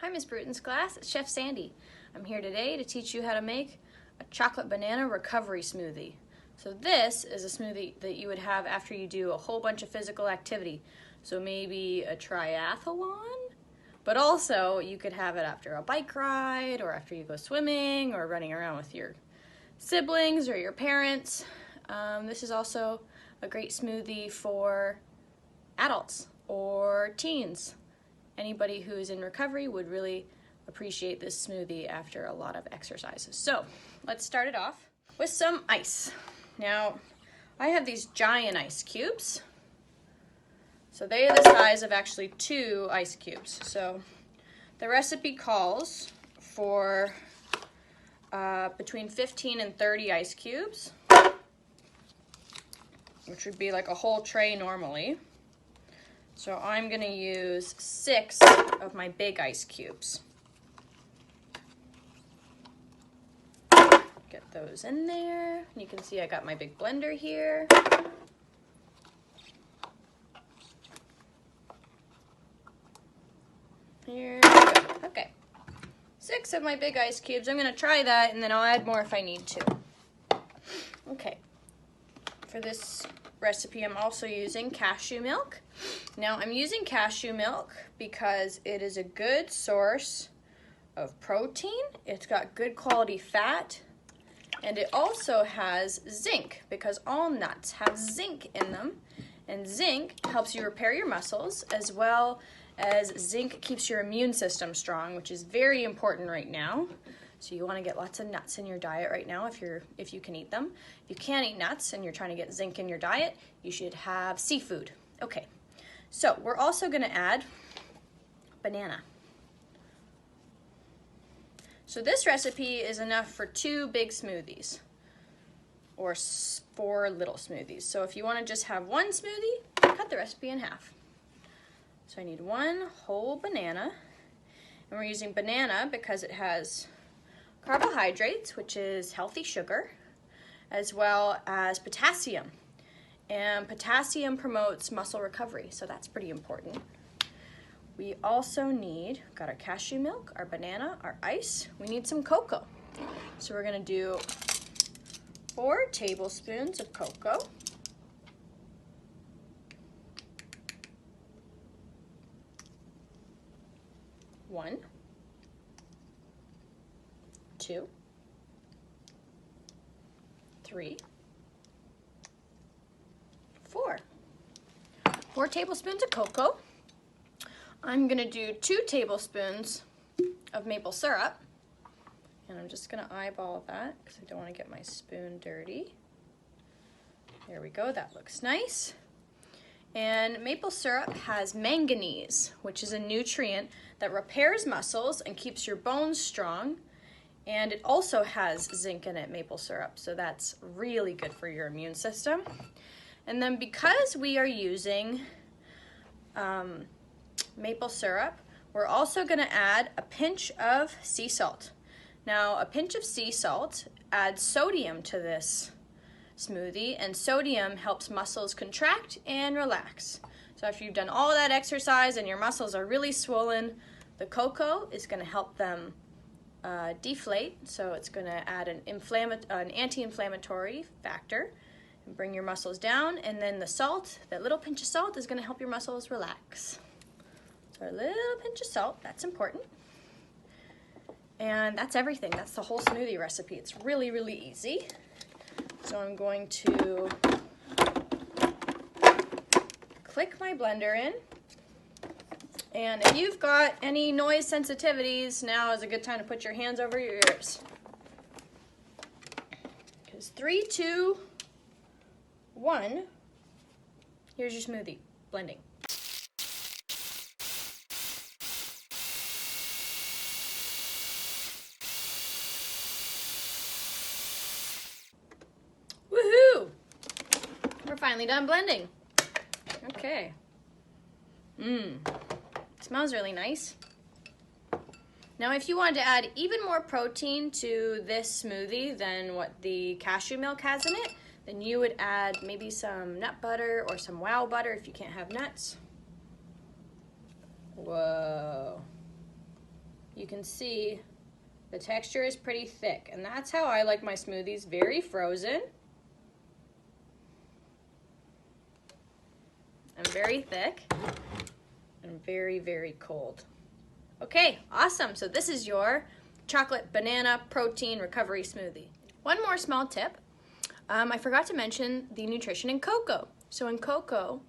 Hi, Miss Bruton's class. It's Chef Sandy. I'm here today to teach you how to make a chocolate banana recovery smoothie. So this is a smoothie that you would have after you do a whole bunch of physical activity. So maybe a triathlon, but also you could have it after a bike ride or after you go swimming or running around with your siblings or your parents. This is also a great smoothie for adults or teens. Anybody who's in recovery would really appreciate this smoothie after a lot of exercises. So let's start it off with some ice. Now, I have these giant ice cubes. So they are the size of actually 2 ice cubes. So the recipe calls for between 15 and 30 ice cubes, which would be like a whole tray normally. So I'm going to use 6 of my big ice cubes. Get those in there. You can see I got my big blender here. Here we go. Okay. 6 of my big ice cubes. I'm going to try that and then I'll add more if I need to. Okay. For this recipe, I'm also using cashew milk. Now, I'm using cashew milk because it is a good source of protein. It's got good quality fat, and it also has zinc because all nuts have zinc in them, and zinc helps you repair your muscles as well as zinc keeps your immune system strong, which is very important right now. So you want to get lots of nuts in your diet right now if you can eat them. If you can't eat nuts and you're trying to get zinc in your diet, you should have seafood. Okay, so we're also going to add banana. So this recipe is enough for 2 big smoothies or 4 little smoothies. So if you want to just have 1 smoothie, cut the recipe in half. So I need 1 whole banana, and we're using banana because it has carbohydrates, which is healthy sugar, as well as potassium. And potassium promotes muscle recovery, so that's pretty important. We also need, got our cashew milk, our banana, our ice. We need some cocoa. So we're gonna do 4 tablespoons of cocoa. One, 2, 3, 4. 4 tablespoons of cocoa. I'm going to do 2 tablespoons of maple syrup. And I'm just going to eyeball that because I don't want to get my spoon dirty. There we go, that looks nice. And maple syrup has manganese, which is a nutrient that repairs muscles and keeps your bones strong. And it also has zinc in it, maple syrup, so that's really good for your immune system. And then because we are using maple syrup, we're also going to add a pinch of sea salt. Now, a pinch of sea salt adds sodium to this smoothie, and sodium helps muscles contract and relax. So if you've done all that exercise and your muscles are really swollen, the cocoa is going to help them deflate, so it's going to add an anti-inflammatory factor and bring your muscles down, and then the salt, that little pinch of salt, is going to help your muscles relax. So a little pinch of salt, that's important. And that's everything. That's the whole smoothie recipe. It's really, really easy. So I'm going to click my blender in. And if you've got any noise sensitivities, now is a good time to put your hands over your ears. Because 3, 2, 1, here's your smoothie, blending. Woohoo! We're finally done blending. Okay. Smells really nice. Now, if you wanted to add even more protein to this smoothie than what the cashew milk has in it, then you would add maybe some nut butter or some wow butter if you can't have nuts. Whoa. you can see the texture is pretty thick, and that's how I like my smoothies, very frozen and very thick and very, very cold. Okay, awesome. So this is your chocolate banana protein recovery smoothie. One more small tip. I forgot to mention the nutrition in cocoa. So in cocoa,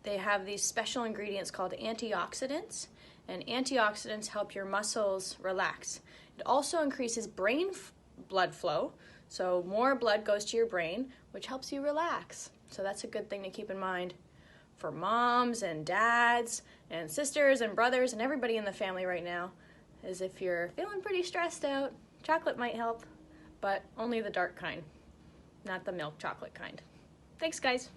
they have these special ingredients called antioxidants, and antioxidants help your muscles relax. It also increases brain blood flow, so more blood goes to your brain, which helps you relax. So that's a good thing to keep in mind for moms and dads and sisters and brothers and everybody in the family right now, is if you're feeling pretty stressed out, chocolate might help, but only the dark kind, not the milk chocolate kind. Thanks, guys.